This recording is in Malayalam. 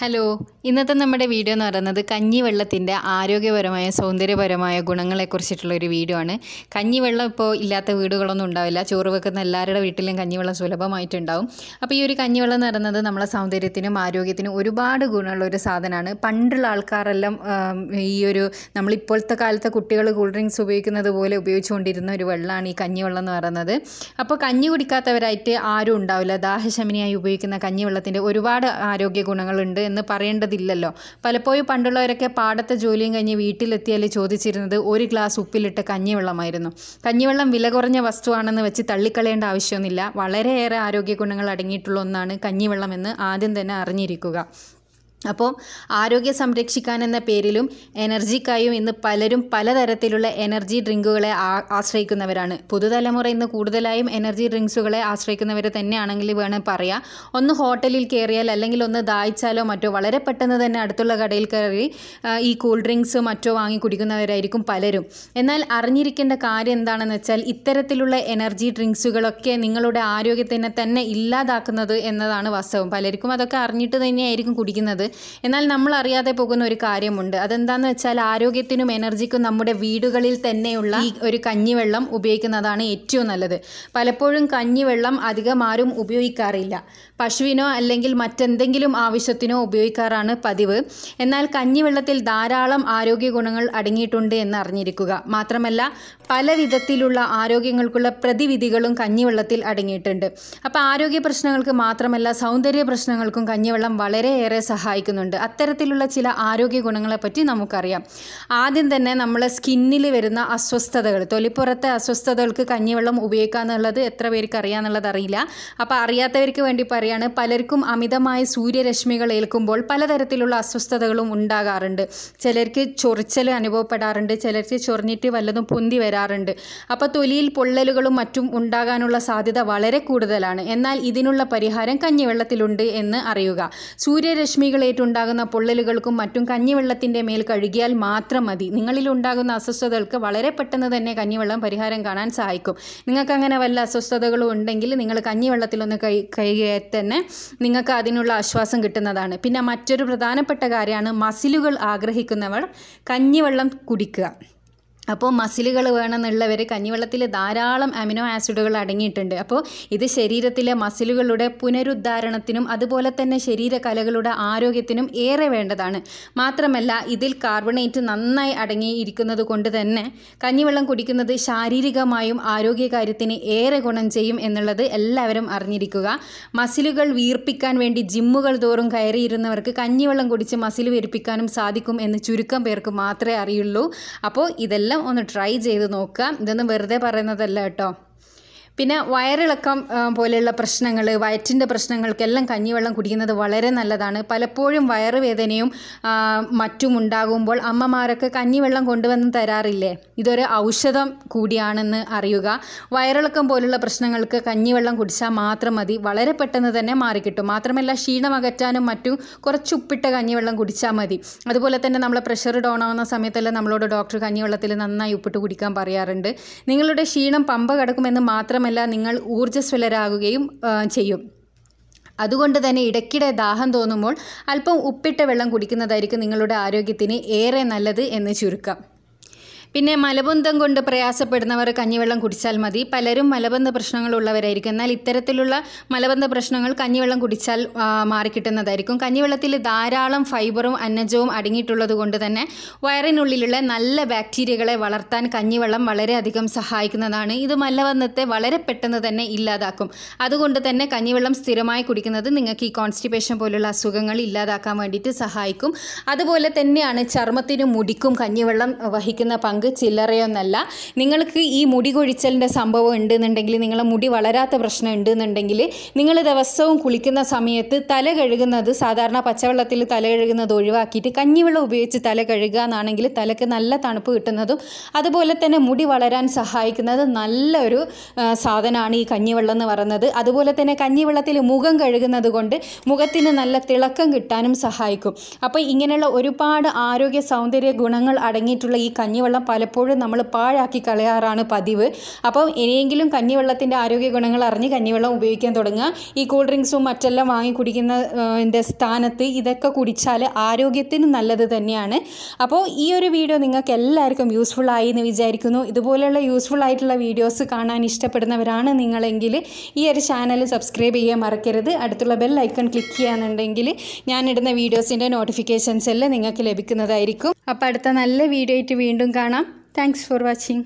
ഹലോ, ഇന്നത്തെ നമ്മുടെ വീഡിയോ എന്ന് പറയുന്നത് കഞ്ഞിവെള്ളത്തിൻ്റെ ആരോഗ്യപരമായ സൗന്ദര്യപരമായ ഗുണങ്ങളെക്കുറിച്ചിട്ടുള്ളൊരു വീഡിയോ ആണ്. കഞ്ഞിവെള്ളം ഇപ്പോൾ ഇല്ലാത്ത വീടുകളൊന്നും ഉണ്ടാവില്ല. ചോറ് വെക്കുന്ന എല്ലാവരുടെ വീട്ടിലും കഞ്ഞിവെള്ളം സുലഭമായിട്ടുണ്ടാവും. അപ്പോൾ ഈ ഒരു കഞ്ഞിവെള്ളം എന്ന് പറയുന്നത് നമ്മളെ സൗന്ദര്യത്തിനും ആരോഗ്യത്തിനും ഒരുപാട് ഗുണമുള്ള ഒരു സാധനമാണ്. പണ്ടുള്ള ആൾക്കാരെല്ലാം നമ്മളിപ്പോഴത്തെ കാലത്തെ കുട്ടികൾ കൂൾ ഡ്രിങ്ക്സ് ഉപയോഗിക്കുന്നത് പോലെ ഉപയോഗിച്ചുകൊണ്ടിരുന്ന ഒരു വെള്ളമാണ് ഈ കഞ്ഞിവെള്ളം എന്ന് പറയുന്നത്. അപ്പോൾ കഞ്ഞി കുടിക്കാത്തവരായിട്ട് ആരും ഉണ്ടാവില്ല. ദാഹശമനിയായി ഉപയോഗിക്കുന്ന കഞ്ഞിവെള്ളത്തിൻ്റെ ഒരുപാട് ആരോഗ്യ ഗുണങ്ങളുണ്ട് എന്ന് പറയേണ്ടതില്ലല്ലോ. പലപ്പോഴും പണ്ടുള്ളവരൊക്കെ പാടത്തെ ജോലിയും കഴിഞ്ഞ് വീട്ടിലെത്തിയാൽ ചോദിച്ചിരുന്നത് ഒരു ഗ്ലാസ് ഉപ്പിലിട്ട കഞ്ഞിവെള്ളമായിരുന്നു. കഞ്ഞിവെള്ളം വില കുറഞ്ഞ വസ്തുവാണെന്ന് വെച്ച് തള്ളിക്കളയേണ്ട ആവശ്യമൊന്നുമില്ല. വളരെയേറെ ആരോഗ്യ ഗുണങ്ങൾ അടങ്ങിയിട്ടുള്ള ഒന്നാണ് കഞ്ഞിവെള്ളം എന്ന് ആദ്യം തന്നെ അറിഞ്ഞിരിക്കുക. അപ്പോൾ ആരോഗ്യം സംരക്ഷിക്കാൻ എന്ന പേരിലും എനർജിക്കായും ഇന്ന് പലരും പലതരത്തിലുള്ള എനർജി ഡ്രിങ്കുകളെ ആശ്രയിക്കുന്നവരാണ്. പുതുതലമുറ ഇന്ന് കൂടുതലായും എനർജി ഡ്രിങ്ക്സുകളെ ആശ്രയിക്കുന്നവർ തന്നെയാണെങ്കിൽ വേണം പറയാം. ഒന്ന് ഹോട്ടലിൽ കയറിയാൽ അല്ലെങ്കിൽ ഒന്ന് ദാഹിച്ചാലോ മറ്റോ വളരെ പെട്ടെന്ന് തന്നെ അടുത്തുള്ള കടയിൽ കയറി ഈ കൂൾ ഡ്രിങ്ക്സ് മറ്റോ വാങ്ങി കുടിക്കുന്നവരായിരിക്കും പലരും. എന്നാൽ അറിഞ്ഞിരിക്കേണ്ട കാര്യം എന്താണെന്ന് വെച്ചാൽ ഇത്തരത്തിലുള്ള എനർജി ഡ്രിങ്ക്സുകളൊക്കെ നിങ്ങളുടെ ആരോഗ്യത്തിനെ തന്നെ ഇല്ലാതാക്കുന്നത് എന്നതാണ് വാസ്തവം. പലർക്കും അതൊക്കെ അറിഞ്ഞിട്ട് തന്നെയായിരിക്കും കുടിക്കുന്നത്. എന്നാൽ നമ്മൾ അറിയാതെ പോകുന്ന ഒരു കാര്യമുണ്ട്. അതെന്താണെന്ന് വെച്ചാൽ ആരോഗ്യത്തിനും എനർജിക്കും നമ്മുടെ വീടുകളിൽ തന്നെയുള്ള ഈ ഒരു കഞ്ഞിവെള്ളം ഉപയോഗിക്കുന്നതാണ് ഏറ്റവും നല്ലത്. പലപ്പോഴും കഞ്ഞിവെള്ളം അധികം ആരും ഉപയോഗിക്കാറില്ല. പശുവിനോ അല്ലെങ്കിൽ മറ്റെന്തെങ്കിലും ആവശ്യത്തിനോ ഉപയോഗിക്കാറാണ് പതിവ്. എന്നാൽ കഞ്ഞിവെള്ളത്തിൽ ധാരാളം ആരോഗ്യ ഗുണങ്ങൾ അടങ്ങിയിട്ടുണ്ട് എന്ന് അറിഞ്ഞിരിക്കുക. മാത്രമല്ല പല വിധത്തിലുള്ള ആരോഗ്യങ്ങൾക്കുള്ള പ്രതിവിധികളും കഞ്ഞിവെള്ളത്തിൽ അടങ്ങിയിട്ടുണ്ട്. അപ്പോൾ ആരോഗ്യ പ്രശ്നങ്ങൾക്ക് മാത്രമല്ല സൗന്ദര്യ പ്രശ്നങ്ങൾക്കും കഞ്ഞിവെള്ളം വളരെയേറെ സഹായിക്കുന്നുണ്ട്. അത്തരത്തിലുള്ള ചില ആരോഗ്യ ഗുണങ്ങളെപ്പറ്റി നമുക്കറിയാം. ആദ്യം തന്നെ നമ്മളെ സ്കിന്നിൽ വരുന്ന അസ്വസ്ഥതകൾ, തൊലിപ്പുറത്തെ അസ്വസ്ഥതകൾക്ക് കഞ്ഞിവെള്ളം ഉപയോഗിക്കുക എന്നുള്ളത് എത്ര പേർക്ക് അറിയാമെന്നുള്ളത് അറിയില്ല. അപ്പോൾ അറിയാത്തവർക്ക് വേണ്ടി പറയാണ്, പലർക്കും അമിതമായ സൂര്യരശ്മികൾ ഏൽക്കുമ്പോൾ പലതരത്തിലുള്ള അസ്വസ്ഥതകളും ഉണ്ടാകാറുണ്ട്. ചിലർക്ക് ചൊറിച്ചൽ അനുഭവപ്പെടാറുണ്ട്, ചിലർക്ക് ചൊറിഞ്ഞിട്ട് വല്ലതും പൊന്തി വരാറുണ്ട്. അപ്പോൾ തൊലിയിൽ പൊള്ളലുകളും മറ്റും ഉണ്ടാകാനുള്ള സാധ്യത വളരെ കൂടുതലാണ്. എന്നാൽ ഇതിനുള്ള പരിഹാരം കഞ്ഞിവെള്ളത്തിലുണ്ട് എന്ന് അറിയുക. സൂര്യരശ്മികളേറ്റുണ്ടാകുന്ന പൊള്ളലുകൾക്കും മറ്റും കഞ്ഞിവെള്ളത്തിൻ്റെ മേൽ കഴുകിയാൽ മാത്രം മതി. നിങ്ങളിലുണ്ടാകുന്ന അസ്വസ്ഥതകൾക്ക് വളരെ പെട്ടെന്ന് തന്നെ കഞ്ഞിവെള്ളം പരിഹാരം കാണാൻ സഹായിക്കും. നിങ്ങൾക്ക് അങ്ങനെ വല്ല അസ്വസ്ഥതകളും ഉണ്ടെങ്കിൽ നിങ്ങൾ കഞ്ഞിവെള്ളത്തിലൊന്ന് കഴുകിയാൽ തന്നെ നിങ്ങൾക്ക് അതിനുള്ള ആശ്വാസം കിട്ടുന്നതാണ്. പിന്നെ മറ്റൊരു പ്രധാനപ്പെട്ട കാര്യമാണ് മസിലുകൾ ആഗ്രഹിക്കുന്നവർ കഞ്ഞിവെള്ളം കുടിക്കുക. അപ്പോൾ മസിലുകൾ വേണമെന്നുള്ളവർ കഞ്ഞിവെള്ളത്തിൽ ധാരാളം അമിനോ ആസിഡുകൾ അടങ്ങിയിട്ടുണ്ട്. അപ്പോൾ ഇത് ശരീരത്തിലെ മസിലുകളുടെ പുനരുദ്ധാരണത്തിനും അതുപോലെ തന്നെ ശരീരകലകളുടെ ആരോഗ്യത്തിനും ഏറെ വേണ്ടതാണ്. മാത്രമല്ല ഇതിൽ കാർബണേറ്റ് നന്നായി അടങ്ങിയിരിക്കുന്നത് കൊണ്ട് തന്നെ കഞ്ഞിവെള്ളം കുടിക്കുന്നത് ശാരീരികമായും ആരോഗ്യകാര്യത്തിന് ഏറെ ഗുണം ചെയ്യും എന്നുള്ളത് എല്ലാവരും അറിഞ്ഞിരിക്കുക. മസിലുകൾ വീർപ്പിക്കാൻ വേണ്ടി ജിമ്മുകൾ തോറും കയറിയിരുന്നവർക്ക് കഞ്ഞിവെള്ളം കുടിച്ച് മസിൽ വീർപ്പിക്കാനും സാധിക്കും എന്ന് ചുരുക്കം പേർക്ക് മാത്രമേ അറിയുള്ളൂ. അപ്പോൾ ഇതെല്ലാം ഒന്ന് ട്രൈ ചെയ്ത് നോക്കുക. ഇതൊന്നും വെറുതെ പറയുന്നതല്ല കേട്ടോ. പിന്നെ വയറിളക്കം പോലെയുള്ള പ്രശ്നങ്ങൾ, വയറ്റിൻ്റെ പ്രശ്നങ്ങൾക്കെല്ലാം കഞ്ഞിവെള്ളം കുടിക്കുന്നത് വളരെ നല്ലതാണ്. പലപ്പോഴും വയറുവേദനയും മറ്റും ഉണ്ടാകുമ്പോൾ അമ്മമാരൊക്കെ കഞ്ഞിവെള്ളം കൊണ്ടുവന്ന് തരാറില്ലേ? ഇതൊരു ഔഷധം കൂടിയാണെന്ന് അറിയുക. വയറിളക്കം പോലുള്ള പ്രശ്നങ്ങൾക്ക് കഞ്ഞിവെള്ളം കുടിച്ചാൽ മാത്രം മതി, വളരെ പെട്ടെന്ന് തന്നെ മാറിക്കിട്ടും. മാത്രമല്ല ക്ഷീണം അകറ്റാനും മറ്റും കുറച്ച് ഉപ്പിട്ട കഞ്ഞിവെള്ളം കുടിച്ചാൽ മതി. അതുപോലെ തന്നെ നമ്മളെ പ്രഷർ ഡൗൺ ആവുന്ന സമയത്തെല്ലാം നമ്മളോട് ഡോക്ടർ കഞ്ഞിവെള്ളത്തിൽ നന്നായി ഉപ്പിട്ട് കുടിക്കാൻ പറയാറുണ്ട്. നിങ്ങളുടെ ക്ഷീണം പമ്പ കടക്കുമെന്ന് മാത്രമല്ല നിങ്ങൾ ഊർജ്ജസ്വലരാകുകയും ചെയ്യും. അതുകൊണ്ട് തന്നെ ഇടയ്ക്കിടെ ദാഹം തോന്നുമ്പോൾ അല്പം ഉപ്പിട്ട വെള്ളം കുടിക്കുന്നതായിരിക്കും നിങ്ങളുടെ ആരോഗ്യത്തിന് ഏറെ നല്ലത് എന്ന് ചുരുക്കം. പിന്നെ മലബന്ധം കൊണ്ട് പ്രയാസപ്പെടുന്നവർ കഞ്ഞിവെള്ളം കുടിച്ചാൽ മതി. പലരും മലബന്ധ പ്രശ്നങ്ങളുള്ളവരായിരിക്കും. എന്നാൽ ഇത്തരത്തിലുള്ള മലബന്ധ പ്രശ്നങ്ങൾ കഞ്ഞിവെള്ളം കുടിച്ചാൽ മാറിക്കിട്ടുന്നതായിരിക്കും. കഞ്ഞിവെള്ളത്തിൽ ധാരാളം ഫൈബറും അന്നജവും അടങ്ങിയിട്ടുള്ളത് കൊണ്ട് തന്നെ വയറിനുള്ളിലുള്ള നല്ല ബാക്ടീരിയകളെ വളർത്താൻ കഞ്ഞിവെള്ളം വളരെയധികം സഹായിക്കുന്നതാണ്. ഇത് മലബന്ധത്തെ വളരെ പെട്ടെന്ന് തന്നെ ഇല്ലാതാക്കും. അതുകൊണ്ട് തന്നെ കഞ്ഞിവെള്ളം സ്ഥിരമായി കുടിക്കുന്നത് നിങ്ങൾക്ക് ഈ കോൺസ്റ്റിപ്പേഷൻ പോലുള്ള അസുഖങ്ങൾ ഇല്ലാതാക്കാൻ വേണ്ടിയിട്ട് സഹായിക്കും. അതുപോലെ തന്നെയാണ് ചർമ്മത്തിനും മുടിക്കും കഞ്ഞിവെള്ളം വഹിക്കുന്ന പങ്ക് ചില്ലറയൊന്നല്ല. നിങ്ങൾക്ക് ഈ മുടി കൊഴിച്ചലിൻ്റെ സംഭവം ഉണ്ടെന്നുണ്ടെങ്കിൽ, നിങ്ങളെ മുടി വളരാത്ത പ്രശ്നം ഉണ്ടെന്നുണ്ടെങ്കിൽ നിങ്ങൾ ദിവസവും കുളിക്കുന്ന സമയത്ത് തല കഴുകുന്നത് സാധാരണ പച്ചവെള്ളത്തിൽ തല കഴുകുന്നത് ഒഴിവാക്കിയിട്ട് കഞ്ഞിവെള്ളം ഉപയോഗിച്ച് തല കഴുകുക എന്നാണെങ്കിൽ തലയ്ക്ക് നല്ല തണുപ്പ് കിട്ടുന്നതും അതുപോലെ തന്നെ മുടി വളരാൻ സഹായിക്കുന്നത് നല്ലൊരു സാധനമാണ് ഈ കഞ്ഞിവെള്ളം എന്ന് പറയുന്നത്. അതുപോലെ തന്നെ കഞ്ഞിവെള്ളത്തിൽ മുഖം കഴുകുന്നത് കൊണ്ട് മുഖത്തിന് നല്ല തിളക്കം കിട്ടാനും സഹായിക്കും. അപ്പോൾ ഇങ്ങനെയുള്ള ഒരുപാട് ആരോഗ്യ സൗന്ദര്യ ഗുണങ്ങൾ അടങ്ങിയിട്ടുള്ള ഈ കഞ്ഞിവെള്ളം പലപ്പോഴും നമ്മൾ പാഴാക്കി കളയാറാണ് പതിവ്. അപ്പോൾ ഇനിയെങ്കിലും കഞ്ഞിവെള്ളത്തിൻ്റെ ആരോഗ്യ ഗുണങ്ങൾ അറിഞ്ഞ് കഞ്ഞിവെള്ളം ഉപയോഗിക്കാൻ തുടങ്ങുക. ഈ കൂൾ ഡ്രിങ്ക്സും മറ്റെല്ലാം വാങ്ങി കുടിക്കുന്നതിൻ്റെ സ്ഥാനത്ത് ഇതൊക്കെ കുടിച്ചാൽ ആരോഗ്യത്തിന് നല്ലത് തന്നെയാണ്. അപ്പോൾ ഈ ഒരു വീഡിയോ നിങ്ങൾക്ക് എല്ലാവർക്കും യൂസ്ഫുൾ ആയി എന്ന് വിചാരിക്കുന്നു. ഇതുപോലെയുള്ള യൂസ്ഫുൾ ആയിട്ടുള്ള വീഡിയോസ് കാണാൻ ഇഷ്ടപ്പെടുന്നവരാണ് നിങ്ങളെങ്കിൽ ഈ ഒരു ചാനൽ സബ്സ്ക്രൈബ് ചെയ്യാൻ മറക്കരുത്. അടുത്തുള്ള ബെൽ ഐക്കൺ ക്ലിക്ക് ചെയ്യുകയാണെന്നുണ്ടെങ്കിൽ ഞാനിടുന്ന വീഡിയോസിൻ്റെ നോട്ടിഫിക്കേഷൻസ് എല്ലാം നിങ്ങൾക്ക് ലഭിക്കുന്നതായിരിക്കും. അപ്പോൾ അടുത്ത നല്ല വീഡിയോ ആയിട്ട് വീണ്ടും കാണാം. Thanks for watching.